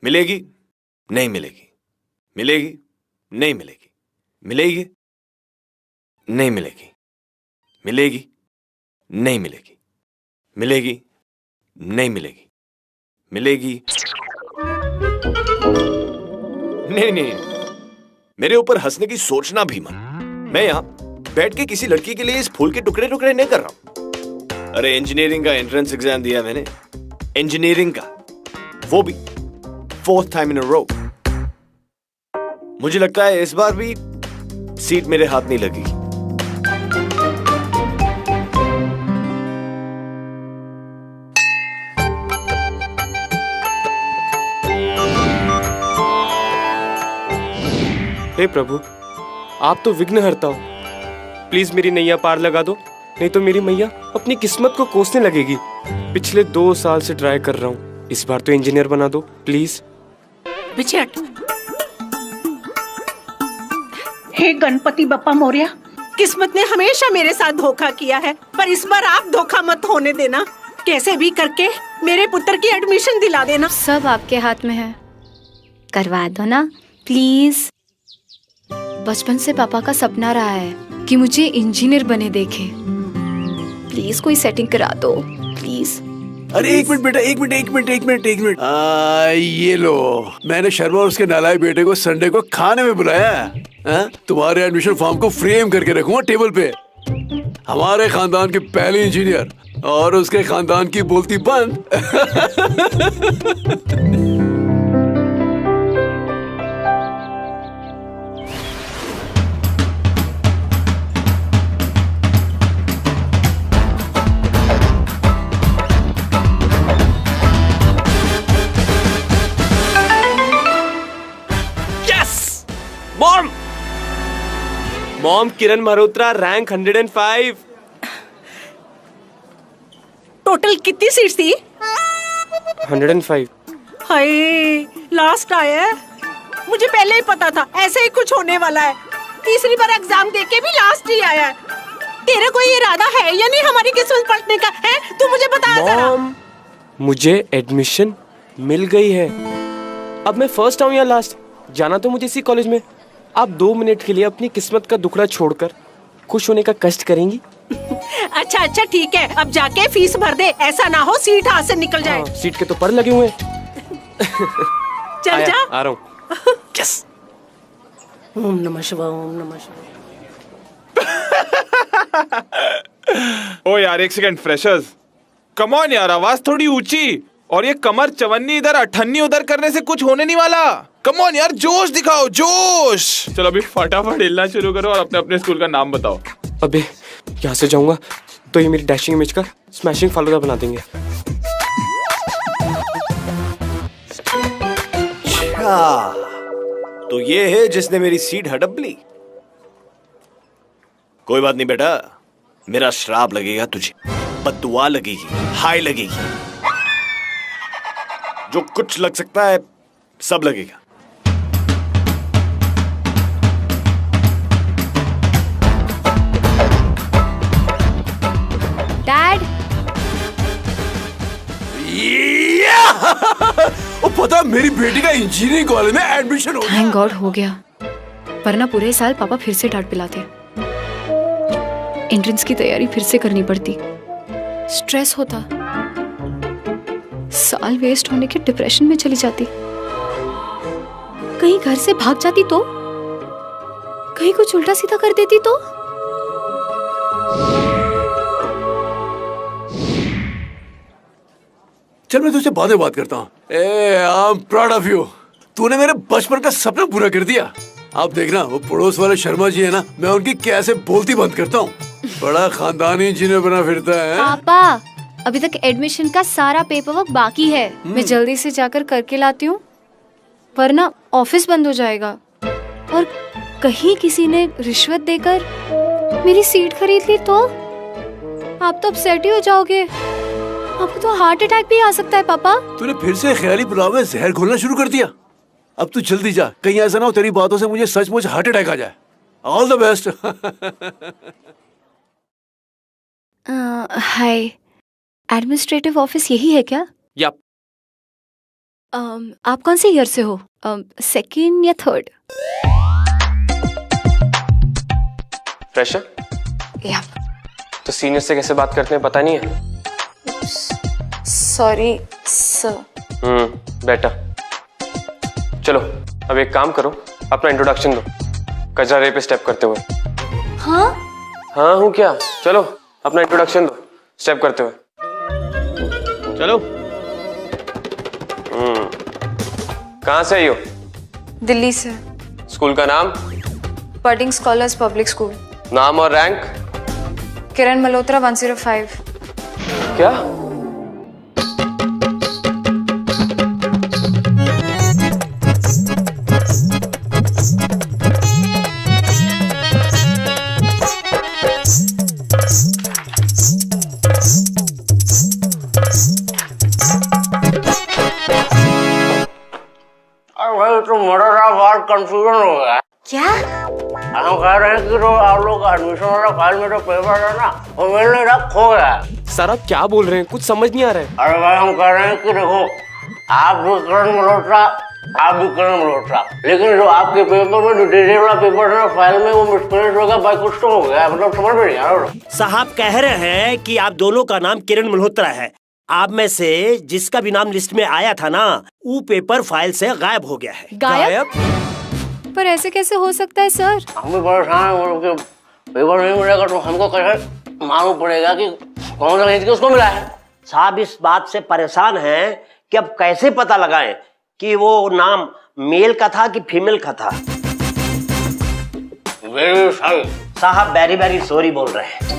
मिलेगी नहीं मिलेगी, मिलेगी नहीं मिलेगी, मिलेगी नहीं मिलेगी, मिलेगी नहीं मिलेगी, मिलेगी नहीं मिलेगी, मिलेगी नहीं नहीं, मेरे ऊपर हंसने की सोचना भी मत। मैं यहां बैठ के किसी लड़की के लिए इस फूल के टुकड़े टुकड़े नहीं कर रहा हूं। अरे इंजीनियरिंग का एंट्रेंस एग्जाम दिया मैंने, इंजीनियरिंग का, वो भी 4th टाइम इन अ रो। मुझे लगता है इस बार भी सीट मेरे हाथ नहीं लगेगी। हे प्रभु, आप तो विघ्न हरता हो, प्लीज मेरी नैया पार लगा दो, नहीं तो मेरी मैया अपनी किस्मत को कोसने लगेगी। पिछले 2 साल से ट्राई कर रहा हूँ, इस बार तो इंजीनियर बना दो प्लीज। पीछे हट। हे गणपति बप्पा मोरया, किस्मत ने हमेशा मेरे साथ धोखा किया है, पर इस बार आप धोखा मत होने देना। कैसे भी करके मेरे पुत्र की एडमिशन दिला देना। सब आपके हाथ में है, करवा दो ना प्लीज। बचपन से पापा का सपना रहा है कि मुझे इंजीनियर बने देखे। प्लीज कोई सेटिंग करा दो प्लीज। अरे एक मिनट बेटा, एक मिनट। ये लो, मैंने शर्मा और उसके नालायक बेटे को संडे को खाने में बुलाया है। तुम्हारे एडमिशन फॉर्म को फ्रेम करके रखूंगा टेबल पे। हमारे खानदान के पहले इंजीनियर और उसके खानदान की बोलती बंद। मॉम, किरण मल्होत्रा रैंक 105। टोटल कितनी सीट्स थी? 105। हाय, लास्ट आया है। मुझे पहले ही पता था ऐसे ही कुछ होने वाला है। तीसरी बार एग्जाम देके भी लास्ट ही आया है। तेरा कोई इरादा है या नहीं हमारी किस्मत पलटने का? है तू मुझे बता जरा। मॉम, मुझे एडमिशन मिल गई है। अब मैं फर्स्ट आऊं या लास्ट, जाना तो मुझे इसी कॉलेज में। आप 2 मिनट के लिए अपनी किस्मत का दुखड़ा छोड़कर खुश होने का कष्ट करेंगी? अच्छा ठीक है, अब जाके फीस भर दे, ऐसा ना हो सीट हाथ से निकल जाए। सीट के तो पर लगे हुए हैं। चल जा। आ रहा हूँ। यस। ओम नमः शिवाय, ओम नमः शिवाय। ओ यार एक सेकंड, फ्रेशर्स कम ऑन यार, आवाज थोड़ी ऊंची, और ये कमर चवन्नी इधर अठन्नी उधर करने से कुछ होने नहीं वाला। कम ऑन यार, जोश दिखाओ, जोश। चलो अभी फटाफट हिलना शुरू करो और अपने अपने स्कूल का नाम बताओ। अबे यहाँ से जाऊंगा तो ये मेरी डैशिंग इमेज का स्मैशिंग फालूदा बना देंगे। अच्छा, तो ये है जिसने मेरी सीट हड़प ली। कोई बात नहीं बेटा, मेरा श्राप लगेगा तुझे, बद्दुआ लगेगी, हाय लगेगी, जो कुछ लग सकता है सब लगेगा। डैड, ओ पता, मेरी बेटी का इंजीनियरिंग कॉलेज में एडमिशन हो गया। थैंक गॉड हो गया, वरना पूरे साल पापा फिर से डांट पिलाते। एंट्रेंस की तैयारी फिर से करनी पड़ती, स्ट्रेस होता, साल वेस्ट होने के डिप्रेशन में चली जाती। कहीं घर से भाग जाती तो, कहीं कुछ उल्टा सीधा कर देती तो। चल मैं तुझसे बाद में बात करता हूँ। I am proud of you, तूने मेरे बचपन का सपना पूरा कर दिया। आप देखना, वो पड़ोस वाले शर्मा जी है ना, मैं उनकी कैसे बोलती बंद करता हूँ। बड़ा खानदानी इंजीनियर बना फिरता है। पापा, अभी तक एडमिशन का सारा पेपर वर्क बाकी है। मैं जल्दी से जाकर करके लाती हूँ, वरना ऑफिस बंद हो जाएगा। और कहीं किसी ने रिश्वत देकर मेरी सीट खरीद ली तो आप तो अपसेट ही हो जाओगे। आपको तो हार्ट अटैक भी आ सकता है पापा। तूने फिर से ख्याली पुलाव में जहर घोलना शुरू कर दिया। अब तू जल्दी जा, कहीं ऐसा ना हो तेरी बातों से मुझे सचमुच हार्ट अटैक आ जाए। All the best. Hi, administrative office यही है क्या? या आप कौन से ईयर से हो? सेकेंड या थर्ड? फ्रेशर? या। तो सीनियर से कैसे बात करते हैं पता नहीं है? Sorry sir. बेटा चलो अब एक काम करो, अपना इंट्रोडक्शन दो कचरा रे पे स्टेप करते हुए। हाँ हूँ क्या? चलो अपना इंट्रोडक्शन दो स्टेप करते हुए। चलो। कहाँ से आई हो? दिल्ली से। स्कूल का नाम? बर्डिंग स्कॉलर्स पब्लिक स्कूल। नाम और रैंक? किरण मल्होत्रा 105। क्या? तो बड़ा बात कंफ्यूजन हो गया। क्या? हम कह रहे हैं कि जो आप लोग का एडमिशन वाला फाइल में जो पेपर है ना वो मेरे लिए रख खो गया। सर आप क्या बोल रहे हैं? कुछ समझ नहीं आ रहा है। अरे भाई हम कह रहे हैं कि देखो आप भी किरण मल्होत्रा, आप भी किरण मल्होत्रा, लेकिन जो आपके पेपर में जो डिटेल वाला पेपर है फाइल में वो मिसप्लेस हो गया, भाई कुछ तो हो गया, मतलब समझ में नहीं आ रहा। साहब कह रहे हैं कि आप दोनों का नाम किरण मल्होत्रा है। आप में से जिसका भी नाम लिस्ट में आया था ना वो पेपर फाइल से गायब हो गया है। गायब? पर ऐसे कैसे हो सकता है सर? हम भी परेशान हैं, पेपर नहीं मिलेगा तो हमको कैसे मालूम पड़ेगा कि कौन सा चीज किसको मिला है। साहब इस बात से परेशान हैं कि अब कैसे पता लगाएं कि वो नाम मेल का था कि फीमेल का था। वेरी सॉरी साहब, वेरी वेरी सॉरी बोल रहे हैं।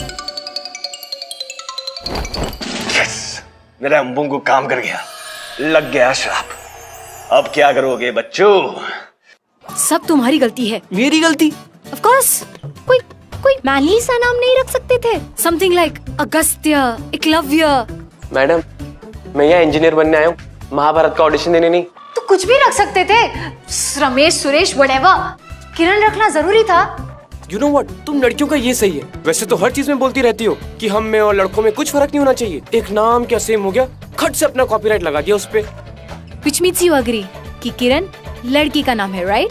मेरा अम्बू को काम कर गया, लग गया श्राप। अब क्या करोगे बच्चों? सब तुम्हारी गलती है। मेरी गलती? Of course. कोई मैनली सा नाम नहीं रख सकते थे? Something like Agastya, Eklavya. Madam मैं यहाँ इंजीनियर बनने आया हूँ, महाभारत का ऑडिशन देने नहीं। तो कुछ भी रख सकते थे, रमेश, सुरेश, व्हाटएवर। किरण रखना जरूरी था। You know what? तुम लड़कियों का ये सही है। वैसे तो हर चीज में बोलती रहती हो कि हम में और लड़कों में कुछ फर्क नहीं होना चाहिए। एक नाम क्या सेम हो गया, खट से अपना कॉपीराइट लगा दिया उस पे। Which means you agree कि किरण लड़की का नाम है, राइट?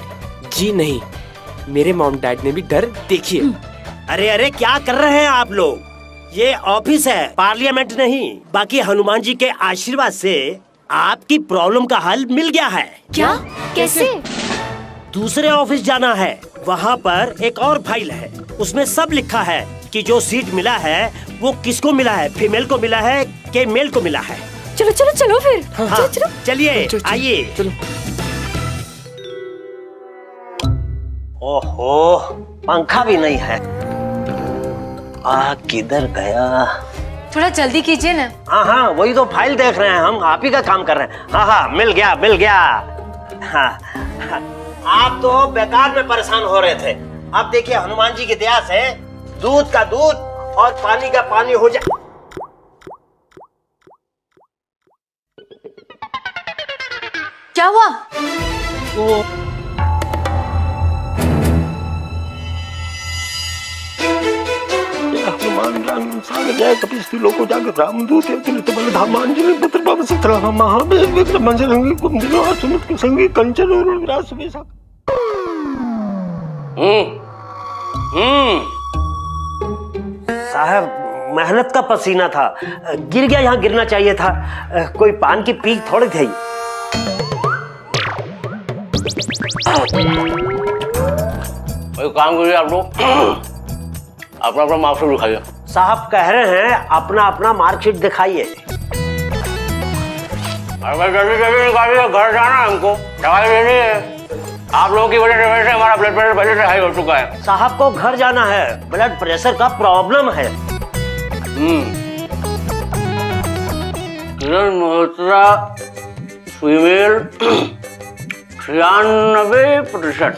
जी नहीं, मेरे मॉम डैड ने भी डर देखिए। अरे क्या कर रहे हैं आप लोग? ये ऑफिस है, पार्लियामेंट नहीं। बाकी हनुमान जी के आशीर्वाद से आपकी प्रॉब्लम का हल मिल गया है। क्या? कैसे? दूसरे ऑफिस जाना है, वहाँ पर एक और फाइल है, उसमें सब लिखा है कि जो सीट मिला है वो किसको मिला है, फीमेल को मिला है कि मेल को मिला है। चलो फिर। हाँ, चलिए आइए। ओहो पंखा भी नहीं है। किधर गया? थोड़ा जल्दी कीजिए ना। हाँ वही तो फाइल देख रहे हैं हम, आप ही का काम कर रहे हैं। हाँ मिल गया। हाँ, आप तो बेकार में परेशान हो रहे थे। अब देखिए हनुमान जी की दया से दूध का दूध और पानी का पानी हो जाए। क्या हुआ? हनुमान राम सागर जय कपिस लोको जागर रामदूत तुलित बल धामांजलि पुत्र बाबा सत्रह महाबेद विक्रम मंजरंगी कुंदिनो असुमित के संगी कंचन और विरास बेसा। साहब मेहनत का पसीना था, गिर गया, यहाँ गिरना चाहिए था। कोई पान की पीक थोड़ी थी। काम करिए आप लोग, अपना मार्कशीट दिखाइए। साहब कह रहे हैं अपना मार्कशीट दिखाइए। जल्दी निकालिए, घर जाना है हमको, दवाई लेनी है। आप लोगों की वजह से हमारा ब्लड प्रेशर पहले से हाई हो चुका है। साहब को घर जाना है, ब्लड प्रेशर का प्रॉब्लम है। किरण मल्होत्रा फीमेल 96%,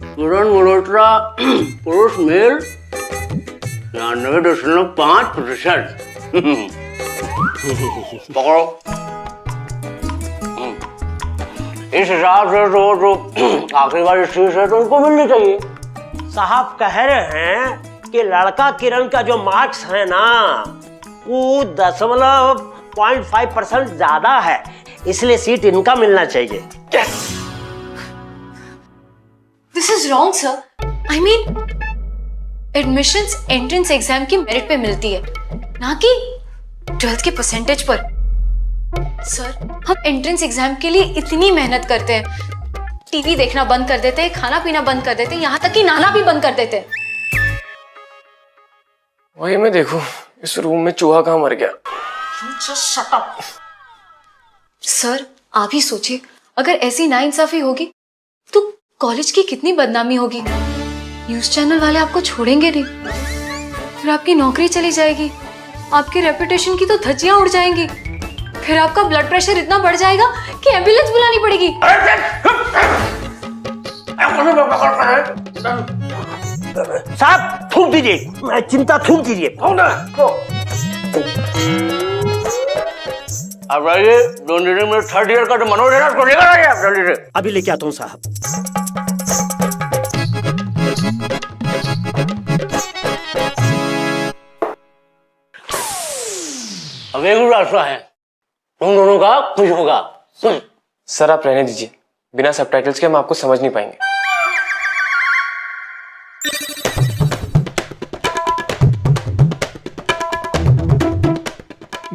किरण मल्होत्रा पुरुष मेल 99.5%। पकड़ो। इस हिसाब से जो आखिरी वाली सीट है तो उनको मिलनी चाहिए। साहब कह रहे हैं कि लड़का किरण का जो मार्क्स है ना वो 0.5% ज्यादा है, इसलिए सीट इनका मिलना चाहिए। This is wrong sir. I mean admissions entrance exam की मेरिट पे मिलती है, ना कि 12th के परसेंटेज पर। सर हम एंट्रेंस एग्जाम के लिए इतनी मेहनत करते हैं, टीवी देखना बंद कर देते हैं, खाना पीना बंद कर देते हैं, यहाँ तक कि नहाना भी बंद कर देते हैं। वही मैं देखूं इस रूम में चूहा कहाँ मर गया। Just shut up. सर आप ही सोचिए, अगर ऐसी नाइंसाफी होगी तो कॉलेज की कितनी बदनामी होगी। न्यूज चैनल वाले आपको छोड़ेंगे नहीं, फिर आपकी नौकरी चली जाएगी, आपकी रेपुटेशन की तो धज्जियां उड़ जाएंगी, फिर आपका ब्लड प्रेशर इतना बढ़ जाएगा कि एम्बुलेंस बुलानी पड़ेगी। साहब थूक दीजिए, चिंता थूक दीजिए। अब आइए, जो में 3rd ईयर का जो मनोज है ना, उसको लेकर आइए आप जल्दी से। अभी लेके आता हूँ साहब। अब एक रास्ता है, तुम दोनों का कुछ होगा। सर आप रहने दीजिए, बिना सबटाइटल्स के हम आपको समझ नहीं पाएंगे।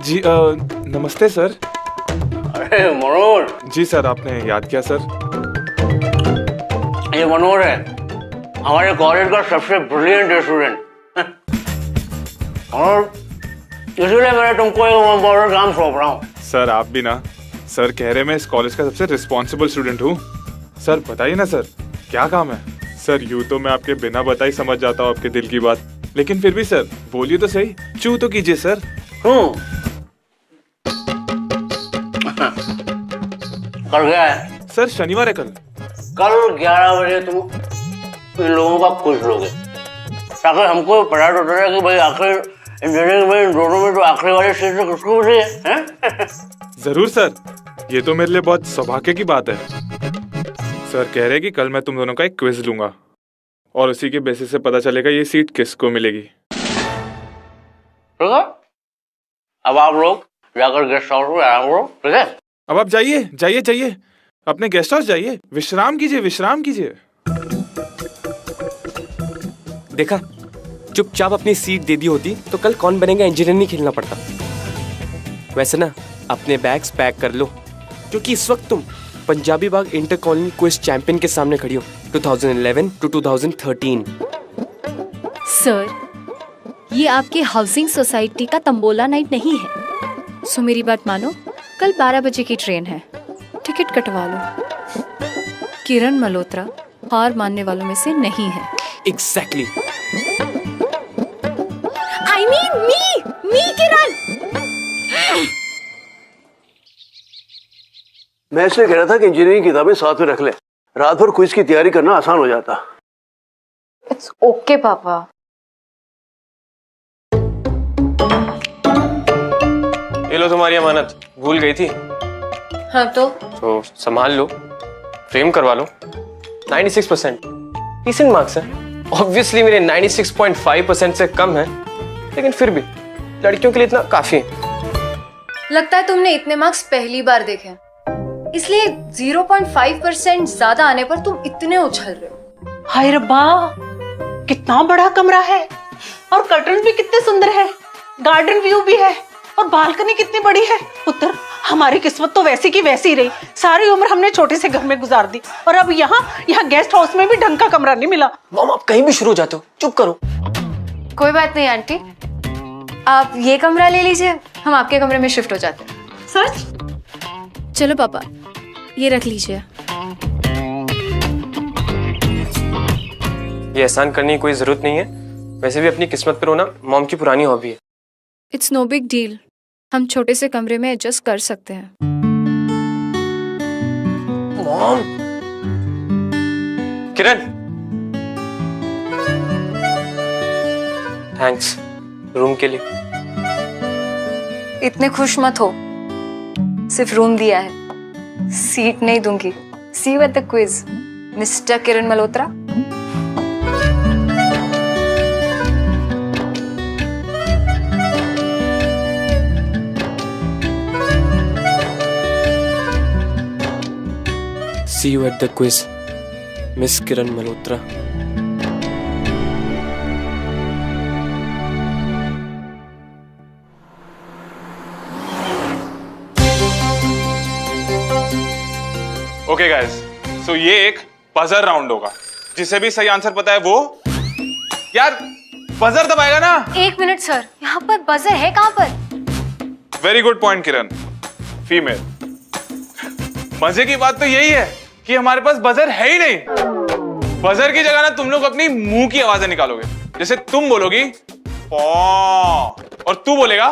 जी नमस्ते सर। अरे मनोज। जी सर, आपने याद किया सर। ये मनोज है, हमारे कॉलेज का सबसे ब्रिलियंट स्टूडेंट। और इसलिए मैंने तुमको एक इम्पोर्टेंट काम सौंप रहा हूँ। सर आप भी ना, सर कह रहे मैं इस कॉलेज का सबसे रिस्पॉन्सिबल स्टूडेंट हूँ। सर बताइए ना सर, क्या काम है? सर यूं तो मैं आपके बिना बताए समझ जाता हूँ आपके दिल की बात, लेकिन फिर भी सर बोलिए तो सही, चू तो कीजिए सर। कल क्या है? सर शनिवार है कल। कल 11 बजे तुम इन लोगों का कुछ लोगे, ताकि हमको पता तो चले कि भाई आखिर इंजीनियरिंग में इन दोनों में जो आखिरी वाली सीट है किसको मिली है? जरूर सर, ये तो मेरे लिए बहुत सौभाग्य की बात है। सर कह रहे कि कल मैं तुम दोनों का एक क्विज लूंगा और उसी के बेसिस से पता चलेगा ये सीट किसको मिलेगी। ठीक है, अब आप लोग जाकर गेस्ट हाउस में आराम करो। ठीक है, अब आप जाइए जाइए जाइए, अपने गेस्ट हाउस जाइए, विश्राम कीजिए विश्राम कीजिए। देखा, चुपचाप अपनी सीट दे दी होती तो कल कौन बनेगा इंजीनियर नहीं खेलना पड़ता। वैसे ना अपने बैग्स पैक कर लो, क्योंकि इस वक्त तुम पंजाबी बाग इंटर कॉलोनी क्विज चैंपियन के सामने खड़ी हो 2011 to 2013। सर ये आपके हाउसिंग सोसाइटी का तंबोला नाइट नहीं है, सो मेरी बात मानो, कल 12 बजे की ट्रेन है, टिकट कटवा लो। किरण मल्होत्रा हार मानने वालों में से नहीं है। एग्जैक्टली। आई मीन मी किरण। मैं इसलिए कह रहा था कि इंजीनियरिंग की किताबें साथ में रख ले, रात भर क्विज की तैयारी करना आसान हो जाता। इट्स ओके पापा। ये लो तुम्हारी अमानत, भूल गई थी। हाँ तो संभाल लो, फ्रेम करवा लो। 96% डिसेंट मार्क्स है। ऑब्वियसली मेरे 96.5% से कम है, लेकिन फिर भी लड़कियों के लिए इतना काफी है। लगता है तुमने इतने मार्क्स पहली बार देखे, इसलिए 0.5% ज्यादा आने पर तुम इतने उछल रहे हो। हाय रब्बा, कितना बड़ा कमरा है और कर्टन भी कितने सुंदर है, गार्डन व्यू भी है और बालकनी कितनी बड़ी है। पुत्र हमारी किस्मत तो वैसी की वैसी रही, सारी उम्र हमने छोटे से घर में गुजार दी और अब यहाँ गेस्ट हाउस में भी ढंग का कमरा नहीं मिला। मॉम आप कहीं भी शुरू हो जाते हो, चुप करो। कोई बात नहीं आंटी, आप ये कमरा ले लीजिए, हम आपके कमरे में शिफ्ट हो जाते हैं। सच? चलो पापा ये रख लीजिए। ये एहसान करने की कोई जरूरत नहीं है, वैसे भी अपनी किस्मत पर रोना मॉम की पुरानी हॉबी है। इट्स नो बिग डील, हम छोटे से कमरे में एडजस्ट कर सकते हैं। मॉम। किरण, थैंक्स रूम के लिए। इतने खुश मत हो, सिर्फ रूम दिया है, सीट नहीं दूंगी। See you at the quiz mister Kiran Malhotra. See you at the quiz, Miss Kiran Malhotra. Okay guys, so ये एक बजर राउंड होगा। जिसे भी सही आंसर पता है वो यार बजर दबाएगा ना। 1 मिनट सर, यहाँ पर बजर है कहाँ पर? वेरी गुड पॉइंट किरण, फीमेल। मजे की बात तो यही है कि हमारे पास बजर है ही नहीं। बजर की जगह ना तुम लोग अपनी मुंह की आवाजें निकालोगे। जैसे तुम बोलोगी पॉ और तू बोलेगा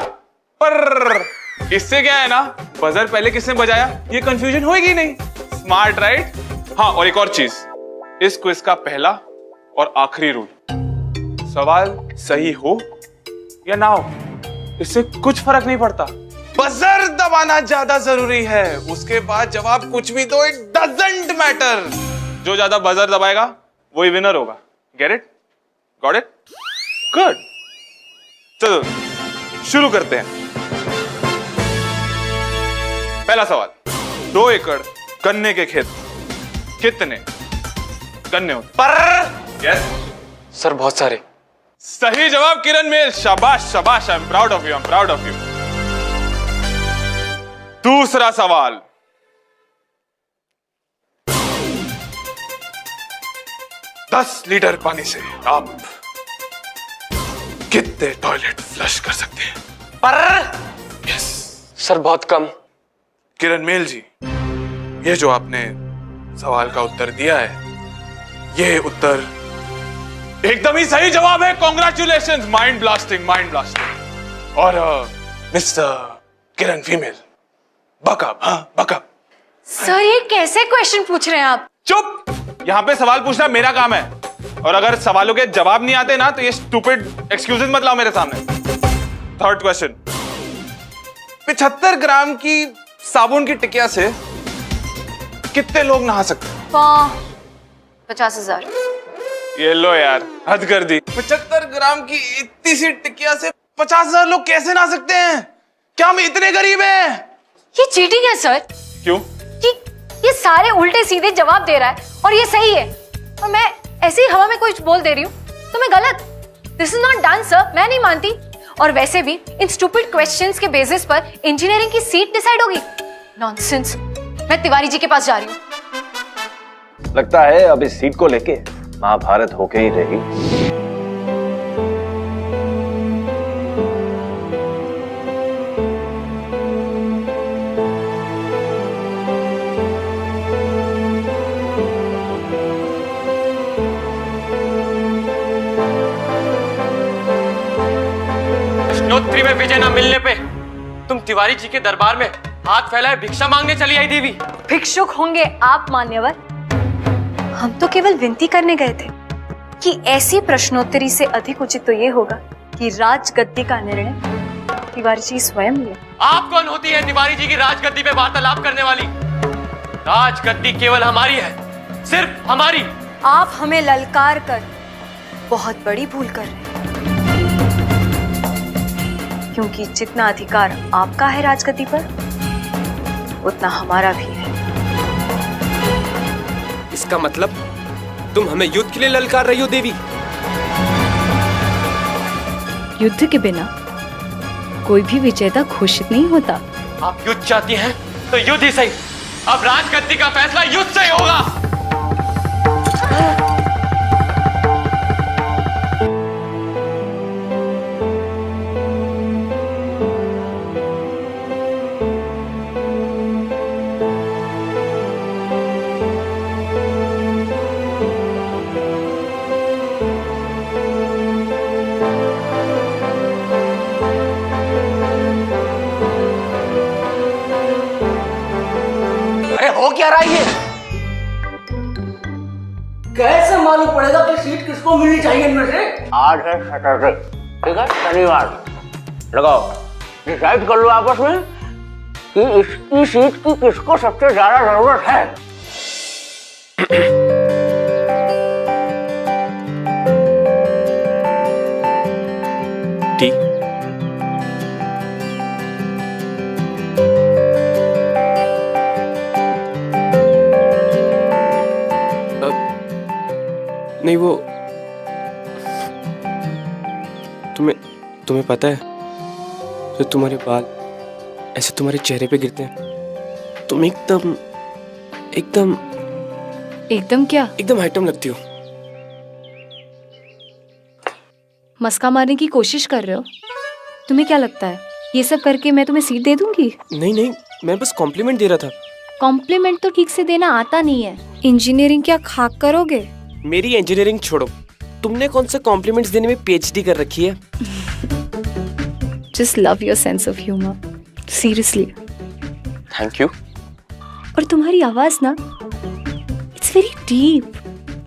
पर। इससे क्या है ना, बजर पहले किसने बजाया ये कंफ्यूजन होएगी नहीं। Smart right? हाँ, और एक और चीज, इस क्विज का पहला और आखिरी रूल, सवाल सही हो या ना हो इससे कुछ फर्क नहीं पड़ता, बजर दबाना ज्यादा जरूरी है। उसके बाद जवाब कुछ भी दो, इट डजंट मैटर। जो ज्यादा बजर दबाएगा वही विनर होगा। Get it? Got it? Good. चलो शुरू करते हैं। पहला सवाल, 2 एकड़ गन्ने के खेत कितने गन्ने होते? पर यस सर बहुत सारे। सही जवाब किरण मेल, शाबाश शाबाश, I am proud of you, I am proud of you. दूसरा सवाल, दस लीटर पानी से आप कितने टॉयलेट फ्लश कर सकते हैं? पर यस सर बहुत कम। किरण मेल जी, ये जो आपने सवाल का उत्तर दिया है, ये उत्तर एकदम ही सही जवाब है। Congratulations, mind blasting, mind blasting. और मिस्टर किरण फीमेल, बकअप, हाँ बकअप। सर ये कैसे क्वेश्चन पूछ रहे हैं आप? चुप, यहाँ पे सवाल पूछना मेरा काम है। और अगर सवालों के जवाब नहीं आते ना तो ये स्टूपिड एक्सक्यूजेस मत लाओ मेरे सामने। थर्ड क्वेश्चन, 75 ग्राम की साबुन की टिकिया से कितने लोग नहा सकते हैं? 50,000। ये लो यार, हद कर दी। 75 ग्राम की इतनी सी टिकिया से 50,000 लोग कैसे नहा सकते हैं? क्या हम इतने गरीब हैं? ये चीटिंग है सर। क्यों? ये सारे उल्टे सीधे जवाब दे रहा है और ये सही है, और मैं ऐसे ही हवा में कुछ बोल दे रही हूँ तो मैं गलत। This is not done sir, मैं नहीं मानती। और वैसे भी इन स्टूपिड क्वेश्चंस के बेसिस पर इंजीनियरिंग की सीट डिसाइड होगी? नॉनसेंस। मैं तिवारी जी के पास जा रही हूँ। लगता है अब इस सीट को लेके महाभारत होके ही रहेगी। प्रश्नोत्तरी में विजय न मिलने पे तुम तिवारी जी के दरबार में हाथ फैलाए भिक्षा मांगने चली आई देवी। भिक्षुक होंगे आप मान्यवर, हम तो केवल विनती करने गए थे कि ऐसी प्रश्नोत्तरी से अधिक उचित तो ये होगा कि राजगद्दी का निर्णय तिवारी जी स्वयं ले। आप कौन होती है तिवारी जी की राजगद्दी पे वार्तालाप करने वाली? राजगद्दी केवल हमारी है, सिर्फ हमारी। आप हमें ललकार कर बहुत बड़ी भूल कर रहे हैं, क्योंकि जितना अधिकार आपका है राजगद्दी पर, उतना हमारा भी है। इसका मतलब तुम हमें युद्ध के लिए ललकार रही हो देवी? युद्ध के बिना कोई भी विजेता घोषित नहीं होता। आप युद्ध चाहती हैं तो युद्ध ही सही। अब राजगद्दी का फैसला युद्ध से ही होगा। हो क्या रहा है ये? कैसे मालूम पड़ेगा कि सीट किसको मिलनी चाहिए इनमें से? आज है सैटरडे, ठीक है, शनिवार। लगाओ, डिसाइड कर लो आपस में कि इसकी सीट की किसको सबसे ज्यादा जरूरत है। टी। नहीं वो तुम्हें पता है, जो तुम्हारे बाल ऐसे तुम्हारे चेहरे पे गिरते हैं, तुम एकदम क्या? एकदम आइटम लगती हो। मस्का मारने की कोशिश कर रहे हो? तुम्हें क्या लगता है ये सब करके मैं तुम्हें सीट दे दूंगी? नहीं, मैं बस कॉम्प्लीमेंट दे रहा था। कॉम्प्लीमेंट तो ठीक से देना आता नहीं है। इंजीनियरिंग क्या खाक करोगे? मेरी इंजीनियरिंग छोड़ो, तुमने कौन से कॉम्प्लीमेंट्स देने में पीएचडी कर रखी है? Just love your sense of humor. Seriously. Thank you. और तुम्हारी आवाज ना, it's very deep,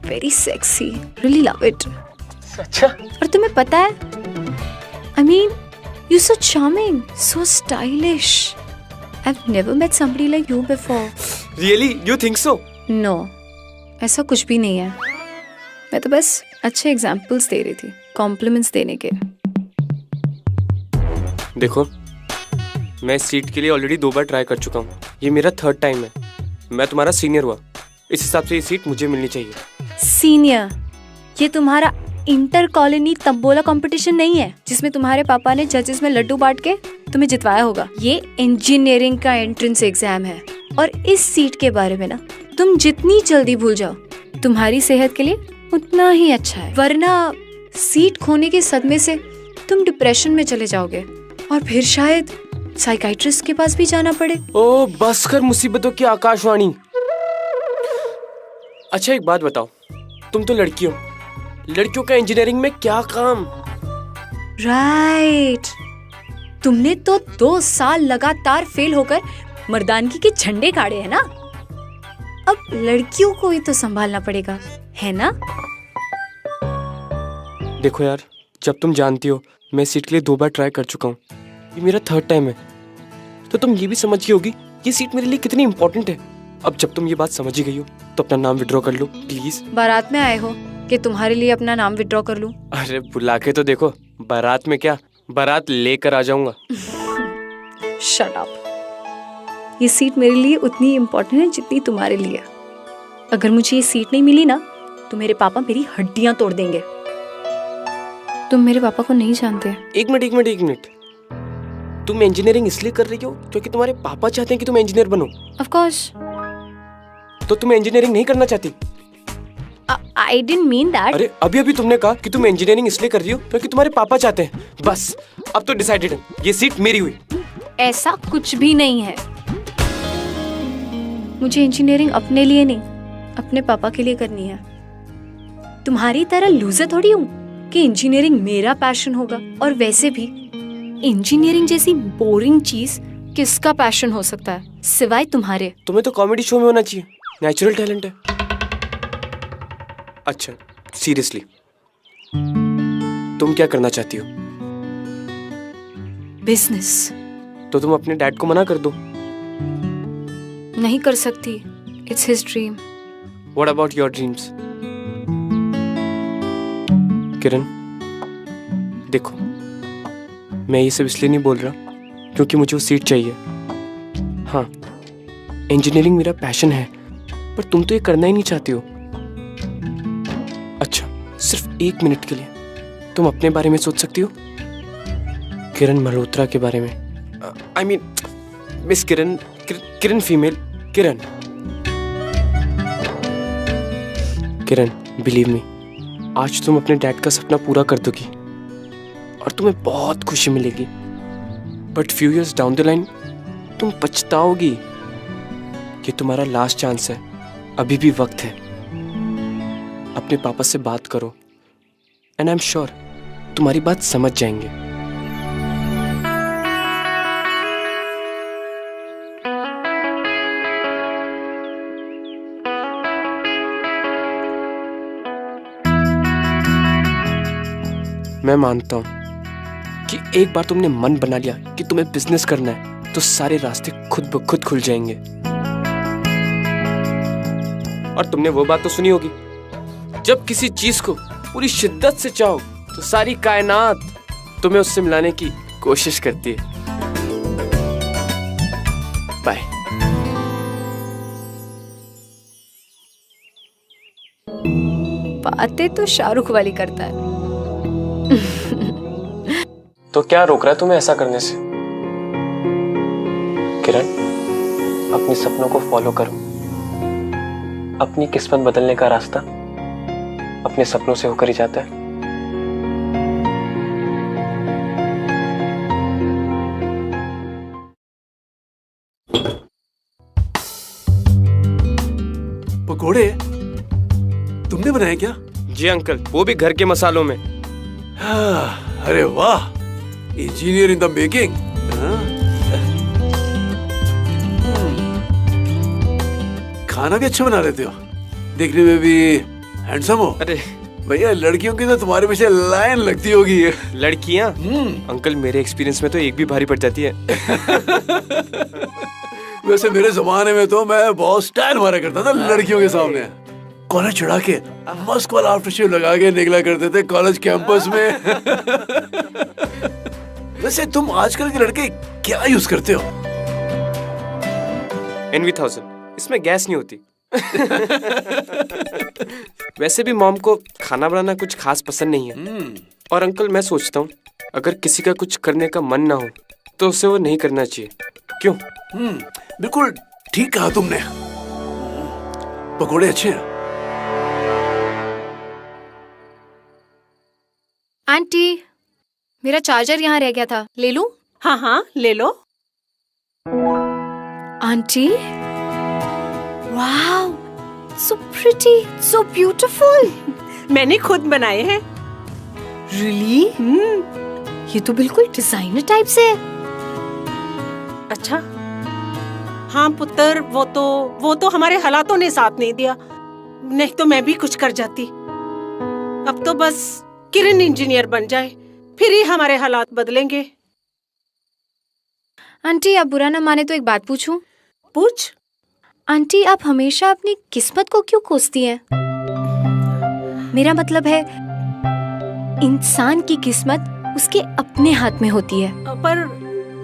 very sexy. Really love it. अच्छा। और तुम्हें पता है, I mean, you're so charming, so stylish. I've never met somebody like you before. Really? You think so? No, ऐसा कुछ भी नहीं है। मैं तो बस अच्छे एग्जाम्पल्स दे रही थी, कॉम्प्लीमेंट्स देने के। देखो, मैं इस सीट के लिए ऑलरेडी 2 बार ट्राई कर चुका हूँ। ये मेरा 3rd टाइम है। मैं तुम्हारा सीनियर हुआ, इस हिसाब से ये सीट मुझे मिलनी चाहिए। सीनियर? ये तुम्हारा इंटर कॉलोनी तंबोला कंपटीशन नहीं है जिसमें तुम्हारे पापा ने जजेस में लड्डू बांट के तुम्हें जितवाया होगा। ये इंजीनियरिंग का एंट्रेंस एग्जाम है और इस सीट के बारे में ना तुम जितनी जल्दी भूल जाओ तुम्हारी सेहत के लिए उतना ही अच्छा है, वरना सीट खोने के सदमे से तुम डिप्रेशन में चले जाओगे और फिर शायद साइकाइट्रिस्ट के पास भी जाना पड़े। ओ बस कर मुसीबतों की आकाशवाणी। अच्छा एक बात बताओ, तुम तो लड़की हो, लड़कियों का इंजीनियरिंग में क्या काम? राइट, तुमने तो 2 साल लगातार फेल होकर मर्दानगी के झंडे गाड़े हैं ना, अब लड़कियों को ही तो संभालना पड़ेगा, है ना? देखो यार, जब तुम जानती हो मैं सीट के लिए 2 बार ट्राई कर चुका हूँ, ये मेरा 3rd टाइम है, तो तुम ये भी समझ गई होगी ये सीट मेरे लिए कितनी इंपॉर्टेंट है। अब जब तुम ये बात समझ ही गई हो तो अपना नाम विड्रॉ कर लो प्लीज। बारात में आए हो कि तुम्हारे लिए अपना नाम विड्रॉ कर लूं? अरे बुला के तो देखो, बारात में क्या, बारात लेकर आ जाऊंगा। Shut up. ये सीट मेरे लिए उतनी इम्पोर्टेंट है जितनी तुम्हारे लिए। अगर मुझे ये सीट नहीं मिली ना तो मेरे पापा मेरी हड्डियां तोड़ देंगे। तुम मेरे पापा को नहीं जानते। एक मिनट, तुम इंजीनियरिंग इसलिए कर रही हो क्योंकि तुम्हारे पापा चाहते हैं कि तुम इंजीनियर बनो? Of course. तो तुम इंजीनियरिंग नहीं करना चाहती? I didn't mean that. अरे अभी तुमने कहा कि तुम इंजीनियरिंग इसलिए कर रही हो क्योंकि तुम्हारे पापा चाहते हैं। बस अब तो डिसाइडेड है, ये सीट मेरी हुई। ऐसा कुछ भी नहीं है। मुझे इंजीनियरिंग अपने लिए नहीं, अपने पापा के लिए करनी है। तुम्हारी तरह लूजर थोड़ी हूँ कि इंजीनियरिंग मेरा पैशन होगा। और वैसे भी इंजीनियरिंग जैसी बोरिंग चीज किसका पैशन हो सकता है सिवाय तुम्हारे? तुम्हें तो कॉमेडी शो में होना चाहिए, नेचुरल टैलेंट है। अच्छा सीरियसली, तुम क्या करना चाहती हो? बिजनेस। तो तुम अपने डैड को मना कर दो। नहीं कर सकती, it's his dream. What about your dreams? Kiran देखो, मैं ये सब इसलिए नहीं बोल रहा क्योंकि मुझे वो सीट चाहिए। हाँ, इंजीनियरिंग मेरा पैशन है, पर तुम तो ये करना ही नहीं चाहती हो। अच्छा, सिर्फ 1 मिनट के लिए तुम अपने बारे में सोच सकती हो? किरण मल्होत्रा के बारे में। I mean miss Kiran, Kiran female Kiran. Kiran believe me, आज तुम अपने डैड का सपना पूरा कर दोगी और तुम्हें बहुत खुशी मिलेगी, but few years down the line तुम पछताओगी। कि तुम्हारा लास्ट चांस है, अभी भी वक्त है। अपने पापा से बात करो एंड आई एम श्योर तुम्हारी बात समझ जाएंगे। मैं मानता हूं कि एक बार तुमने मन बना लिया कि तुम्हें बिजनेस करना है तो सारे रास्ते खुद ब खुद खुल जाएंगे। और तुमने वो बात तो सुनी होगी, जब किसी चीज को पूरी शिद्दत से चाहो तो सारी कायनात तुम्हें उससे मिलाने की कोशिश करती है। बाय। बातें तो शाहरुख वाली करता है। तो क्या रोक रहा है तुम्हें ऐसा करने से? किरण, अपने सपनों को फॉलो करो। अपनी किस्मत बदलने का रास्ता अपने सपनों से होकर ही जाता है। पकोड़े तुमने बनाए क्या? जी अंकल, वो भी घर के मसालों में। अरे वाह, इंजीनियर इन द मेकिंग। खाना भी अच्छा बना लेते हो, देखने में भी हैंडसम हो। अरे भैया, लड़कियों की तो तुम्हारे पीछे लाइन लगती होगी। लड़कियां? अंकल, मेरे एक्सपीरियंस में तो एक भी भारी पड़ जाती है। वैसे मेरे जमाने में तो मैं बहुत स्टाइल मारा करता था लड़कियों के सामने। कॉलर चढ़ा के मस्त वाला आफ्टरशेव लगा के निकला करते थे कॉलेज कैंपस में। वैसे तुम आजकल के लड़के क्या यूज करते हो? NV1000, इसमें गैस नहीं होती। वैसे भी मॉम को खाना बनाना कुछ खास पसंद नहीं है। और अंकल, मैं सोचता हूँ अगर किसी का कुछ करने का मन ना हो तो उसे वो नहीं करना चाहिए। क्यों? बिल्कुल ठीक कहा तुमने। पकोड़े अच्छे हैं। आंटी, मेरा चार्जर यहाँ रह गया था, ले लूं? हाँ हाँ, ले लो। Aunty, wow, so pretty, so beautiful. मैंने खुद बनाए हैं। Really? ये तो बिल्कुल डिजाइनर टाइप से है। अच्छा, हाँ पुत्र, वो तो हमारे हालातों ने साथ नहीं दिया, नहीं तो मैं भी कुछ कर जाती। अब तो बस किरण इंजीनियर बन जाए, फिर ही हमारे हालात बदलेंगे। आंटी, आप बुरा ना माने तो एक बात पूछूं? पूछ। आंटी, आप हमेशा अपनी किस्मत को क्यों कोसती हैं? मेरा मतलब है, इंसान की किस्मत उसके अपने हाथ में होती है। पर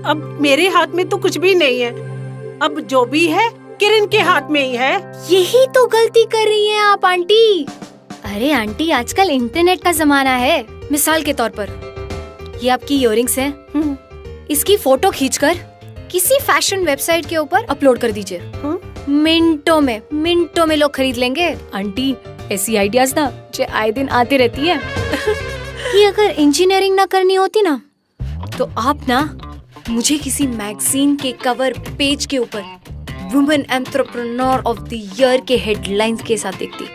अब मेरे हाथ में तो कुछ भी नहीं है। अब जो भी है किरण के हाथ में ही है। यही तो गलती कर रही हैं आप आंटी। अरे आंटी, आजकल इंटरनेट का जमाना है। मिसाल के तौर पर, ये आपकी इयररिंग्स हैं। इसकी फोटो खींचकर किसी फैशन वेबसाइट के ऊपर अपलोड कर दीजिए। मिनटों में लोग खरीद लेंगे। आंटी, ऐसी आइडियाज ना जो आए दिन आती रहती है। कि अगर इंजीनियरिंग ना करनी होती ना, तो आप ना मुझे किसी मैगजीन के कवर पेज के ऊपर women entrepreneur of the year के हेडलाइंस के साथ देखती।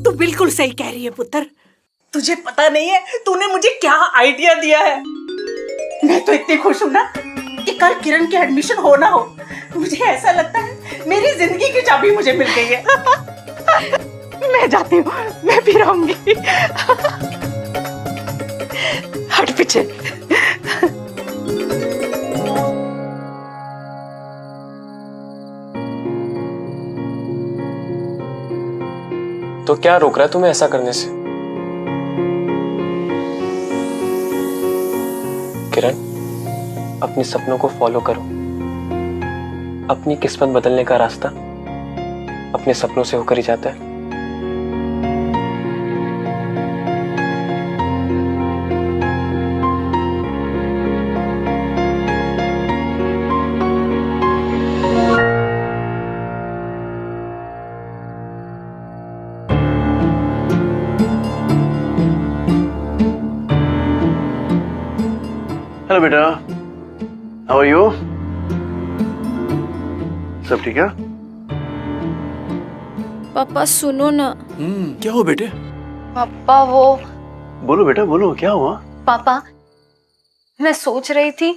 तू बिल्कुल सही कह रही है पुत्र। तुझे पता नहीं है तूने मुझे क्या आइडिया दिया है। मैं तो इतनी खुश हूँ ना कि कल किरण की एडमिशन हो ना हो, मुझे ऐसा लगता है मेरी जिंदगी की चाबी मुझे मिल गई है। मैं जाती हूँ, मैं भी रहूंगी। हट पीछे। तो क्या रोक रहा है तुम्हें ऐसा करने से? किरण, अपने सपनों को फॉलो करो। अपनी किस्मत बदलने का रास्ता अपने सपनों से होकर ही जाता है। हेलो बेटा, हाउ आर यू? सब ठीक है? पापा सुनो ना। क्या हुआ बेटे? पापा वो बोलो बेटा, बोलो, क्या हुआ? पापा, मैं सोच रही थी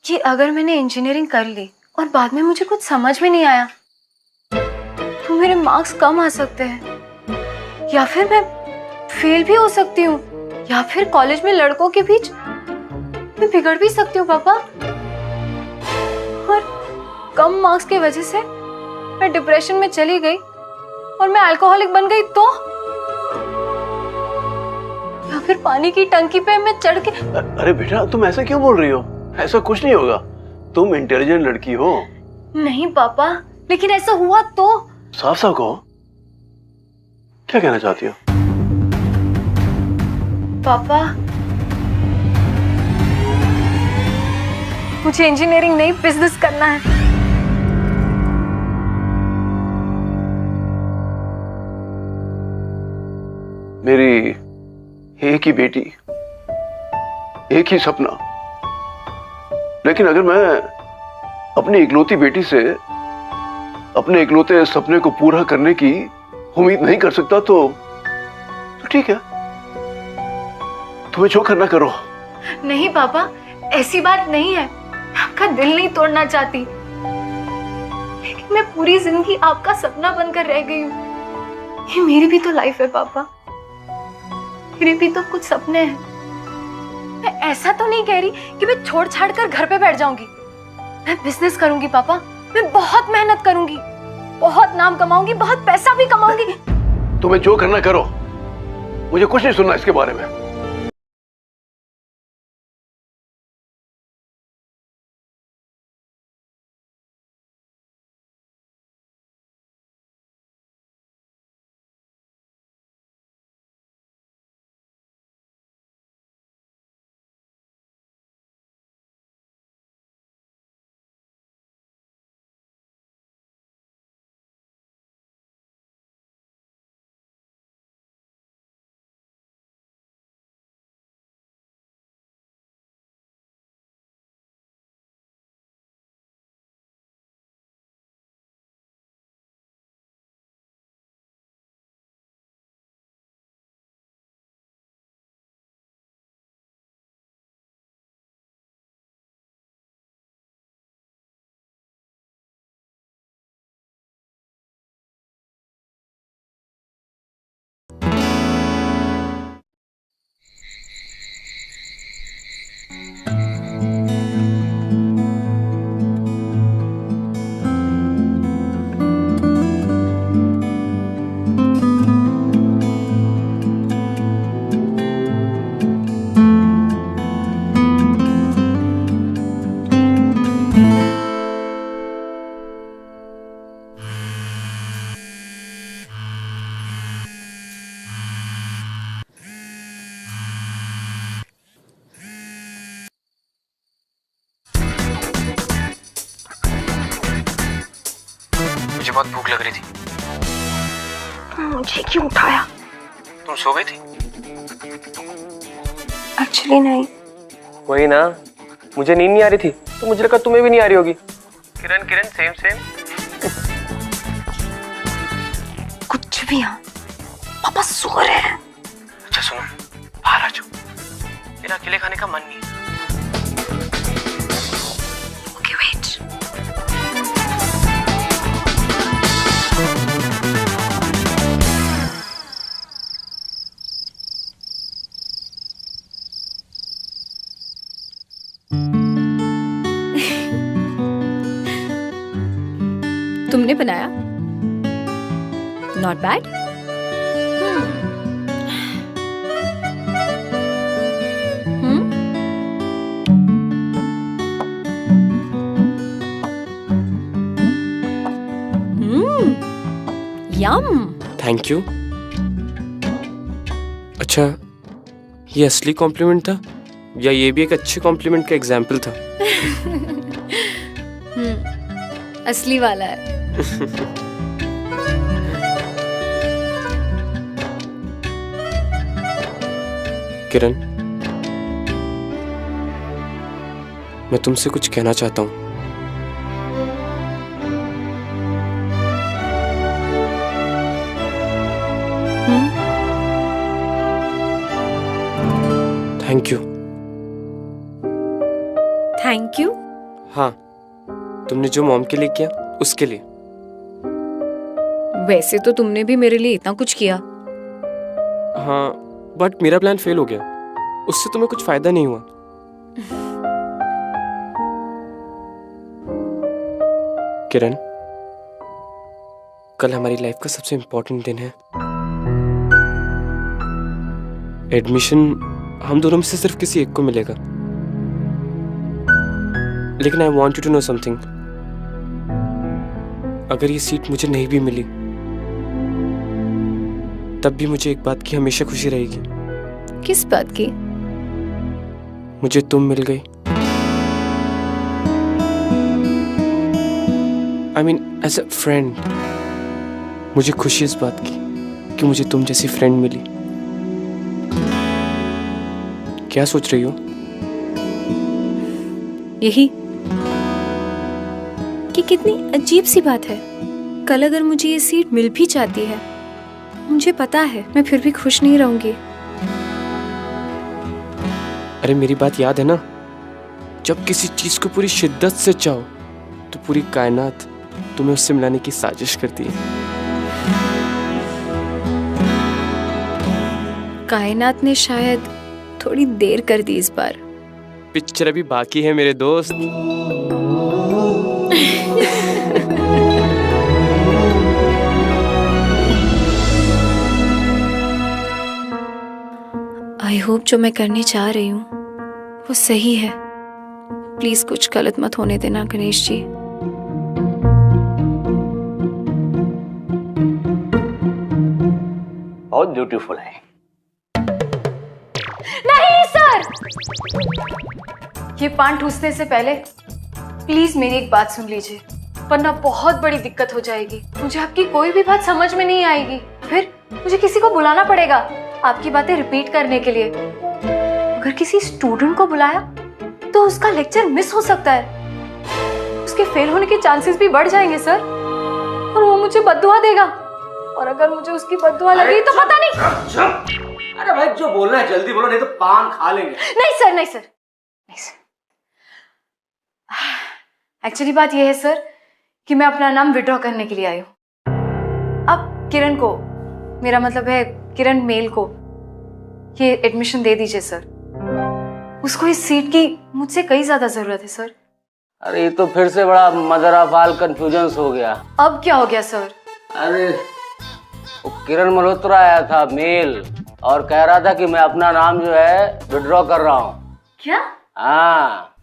कि अगर मैंने इंजीनियरिंग कर ली और बाद में मुझे कुछ समझ में नहीं आया तो मेरे मार्क्स कम आ सकते हैं, या फिर मैं फेल भी हो सकती हूँ, या फिर कॉलेज में लड़कों के बीच मैं बिगड़ भी सकती हूँ पापा। और कम मार्क्स की वजह से मैं डिप्रेशन में चली गई और मैं अल्कोहलिक बन गई तो, या फिर पानी की टंकी पे मैं चढ़ के। अरे बेटा, तुम ऐसा क्यों बोल रही हो? ऐसा कुछ नहीं होगा, तुम इंटेलिजेंट लड़की हो। नहीं पापा, लेकिन ऐसा हुआ तो। साफ साफ कहो, क्या कहना चाहती हो? पापा, मुझे इंजीनियरिंग नहीं बिजनेस करना है। मेरी एक ही बेटी, एक ही सपना, लेकिन अगर मैं अपनी इकलौती बेटी से अपने इकलौते सपने को पूरा करने की उम्मीद नहीं कर सकता तो ठीक है, तुम्हें जो करना करो। नहीं पापा, ऐसी बात नहीं है। मैं आपका दिल नहीं तोड़ना चाहती, लेकिन मैं पूरी जिंदगी आपका सपना बनकर रह गई हूँ। ये मेरी भी तो लाइफ है पापा, मेरे भी तो कुछ सपने हैं। मैं ऐसा तो नहीं कह रही कि मैं छोड़ छाड़ कर घर पे बैठ जाऊंगी। मैं बिजनेस करूंगी पापा, मैं बहुत मेहनत करूंगी, बहुत नाम कमाऊंगी, बहुत पैसा भी कमाऊंगी। तुम्हें जो करना करो, मुझे कुछ नहीं सुनना इसके बारे में। मुझे बहुत भूख लग रही थी। मुझे क्यों उठाया? तुम सो गई थी? एक्चुअली नहीं। वही ना, मुझे नींद नहीं आ रही थी तो मुझे लगा तुम्हें भी नहीं आ रही होगी। Kiran Kiran same same. कुछ भी। हाँ पापा सो रहे हैं। अच्छा सुनो, बाहर आ जाओ, मेरा अकेले खाने का मन नहीं। Okay wait. तुमने बनाया? Not bad. Yum. Thank you. अच्छा, ये असली कॉम्प्लीमेंट था या ये भी एक अच्छे कॉम्प्लीमेंट का एग्जाम्पल था? असली वाला है। किरण, मैं तुमसे कुछ कहना चाहता हूँ। Thank you. Thank you? हाँ, तुमने जो मॉम के लिए किया उसके लिए। वैसे तो तुमने भी मेरे लिए इतना कुछ किया। हाँ, बट मेरा प्लान फेल हो गया, उससे तुम्हें कुछ फायदा नहीं हुआ। किरण, कल हमारी लाइफ का सबसे इम्पोर्टेंट दिन है। एडमिशन हम दोनों में से सिर्फ किसी एक को मिलेगा, लेकिन I want you to know something. अगर ये सीट मुझे नहीं भी मिली तब भी मुझे एक बात की हमेशा खुशी रहेगी। किस बात की? मुझे तुम मिल गई। I mean, as a friend, मुझे खुशी इस बात की कि मुझे तुम जैसी फ्रेंड मिली। क्या सोच रही हो? यही कि कितनी अजीब सी बात है। कल अगर मुझे ये सीट मिल भी जाती है, मुझे पता है मैं फिर भी खुश नहीं रहूंगी। अरे मेरी बात याद है ना, जब किसी चीज को पूरी शिद्दत से चाहो तो पूरी कायनात तुम्हें उससे मिलाने की साजिश करती है। कायनात ने शायद थोड़ी देर कर दी इस बार। पिक्चर अभी बाकी है मेरे दोस्त। आई होप जो मैं करने जा रही हूँ वो सही है। प्लीज कुछ गलत मत होने देना गणेश जी। बहुत ब्यूटीफुल है। नहीं सर, ये पान ठूसने से पहले प्लीज मेरी एक बात सुन लीजिए, वरना बहुत बड़ी दिक्कत हो जाएगी। मुझे आपकी कोई भी बात समझ में नहीं आएगी, फिर मुझे किसी को बुलाना पड़ेगा आपकी बातें रिपीट करने के लिए। अगर किसी स्टूडेंट को बुलाया तो उसका लेक्चर मिस हो सकता है, उसके फेल होने के चांसेस भी बढ़ जाएंगे सर, और वो मुझे बद्दुआ देगा, और अगर मुझे उसकी बद्दुआ लगी तो पता नहीं। अरे भाई जो बोलना है जल्दी बोलो, नहीं तो पान खा लेंगे। नहीं सर, नहीं सर, नहीं सर। एक्चुअली बात यह है सर कि मैं अपना नाम विड्रॉ करने के लिए आई हूँ। अब किरण को, मेरा मतलब है किरण मेल को, ये एडमिशन दे दीजिए सर। उसको इस सीट की मुझसे कई ज्यादा जरूरत है सर। अरे ये तो फिर से बड़ा मदर ऑफ ऑल कंफ्यूजन हो गया। अब क्या हो गया सर? अरे वो किरण मल्होत्रा आया था मेल, और कह रहा था कि मैं अपना नाम जो है विड्रॉ कर रहा हूँ। क्या? हाँ,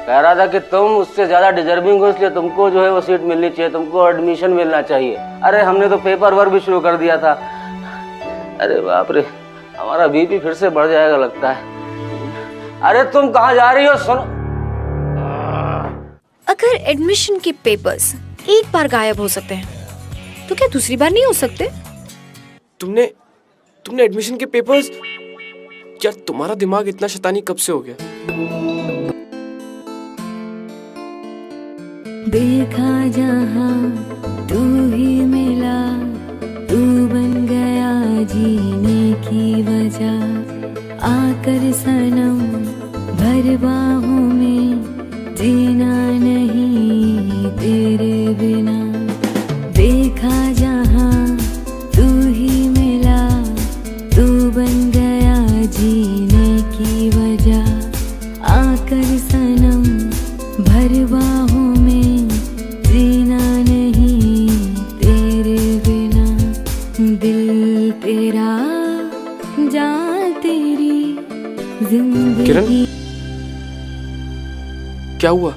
कह रहा था कि तुम उससे ज्यादा डिजर्विंग हो, इसलिए तुमको जो है वो सीट मिलनी चाहिए, तुमको एडमिशन मिलना चाहिए। अरे हमने तो पेपर वर्क भी शुरू कर दिया था। अरे बाप रे, हमारा बीपी फिर से बढ़ जाएगा लगता है। अरे तुम कहाँ जा रही हो? सुनो, अगर एडमिशन के पेपर्स एक बार गायब हो सकते हैं तो क्या दूसरी बार नहीं हो सकते? तुमने एडमिशन के पेपर्स, यार तुम्हारा दिमाग इतना शैतानी कब से हो गया? देखा जहाँ तू ही मिला, तू बन गया जीने की वजह। आकर सनम भर बाहों में, जीना नहीं तेरे बिना। देखा जहाँ तू ही मिला, तू बन गया जीने की वजह। आकर सनम भर बाहों में, जीना नहीं तेरे बिना। दिल तेरा, जान तेरी, जिंदगी। किरण, क्या हुआ?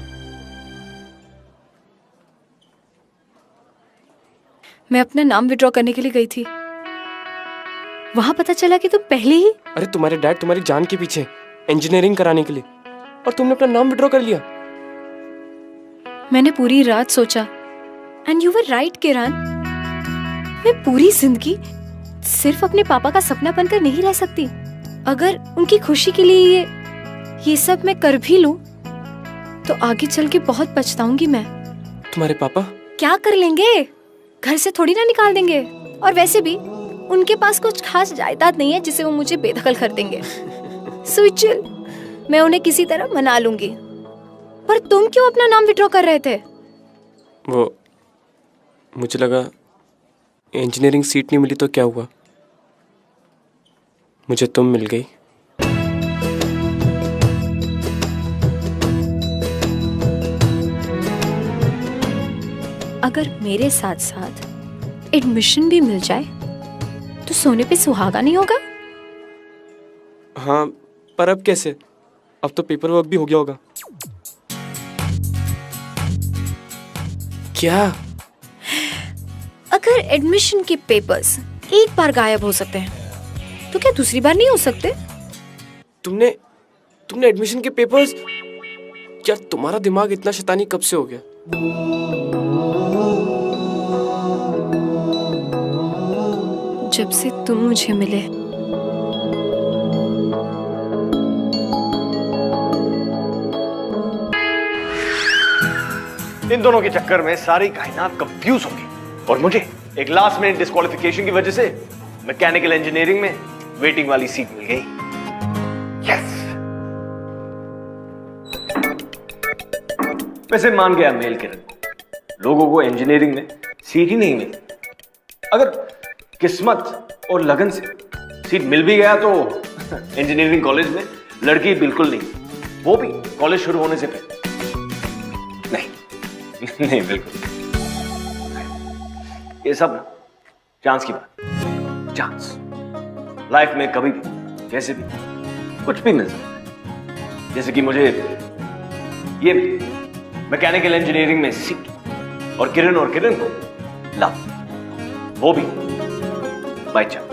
मैं अपना नाम विड्रॉ करने के लिए गई थी, वहां पता चला कि तुम पहले ही। अरे तुम्हारे डैड तुम्हारी जान के पीछे इंजीनियरिंग कराने के लिए, और तुमने अपना नाम विड्रॉ कर लिया। मैंने पूरी रात सोचा, एंड यू वर राइट किरण। मैं पूरी जिंदगी सिर्फ अपने पापा का सपना बनकर नहीं रह सकती। अगर उनकी खुशी के लिए ये सब मैं कर भी लूं तो आगे चल के बहुत पछताऊंगी मैं। तुम्हारे पापा क्या कर लेंगे? घर से थोड़ी ना निकाल देंगे, और वैसे भी उनके पास कुछ खास जायदाद नहीं है जिसे वो मुझे बेदखल कर देंगे। सुचिल, मैं उन्हें किसी तरह मना लूंगी। पर तुम क्यों अपना नाम विड्रॉ कर रहे थे? वो, मुझे लगा इंजीनियरिंग सीट नहीं मिली तो क्या हुआ, मुझे तुम मिल गई। अगर मेरे साथ साथ एडमिशन भी मिल जाए तो सोने पे सुहागा नहीं होगा? हाँ, पर अब कैसे? अब तो पेपर वर्क भी हो गया होगा। क्या? अगर एडमिशन के पेपर्स एक बार गायब हो सकते हैं, तो क्या दूसरी बार नहीं हो सकते? तुमने एडमिशन के पेपर्स, यार तुम्हारा दिमाग इतना शैतानी कब से हो गया? जब से तुम मुझे मिले। इन दोनों के चक्कर में सारी कायनात कंफ्यूज हो गई और मुझे एक लास्ट मिनट डिस्क्वालिफिकेशन की वजह से मैकेनिकल इंजीनियरिंग में वेटिंग वाली सीट मिल गई। यस। वैसे मान गया मेल किरण, लोगों को इंजीनियरिंग में सीट ही नहीं मिली। अगर किस्मत और लगन से सीट मिल भी गया तो इंजीनियरिंग कॉलेज में लड़की बिल्कुल नहीं, वो भी कॉलेज शुरू होने से पहले। नहीं बिल्कुल, ये सब चांस की बात। चांस लाइफ में कभी भी कैसे भी कुछ भी मिल सकता है। जैसे कि मुझे ये मैकेनिकल इंजीनियरिंग में सीट और किरण को लव, वो भी बाय चांस।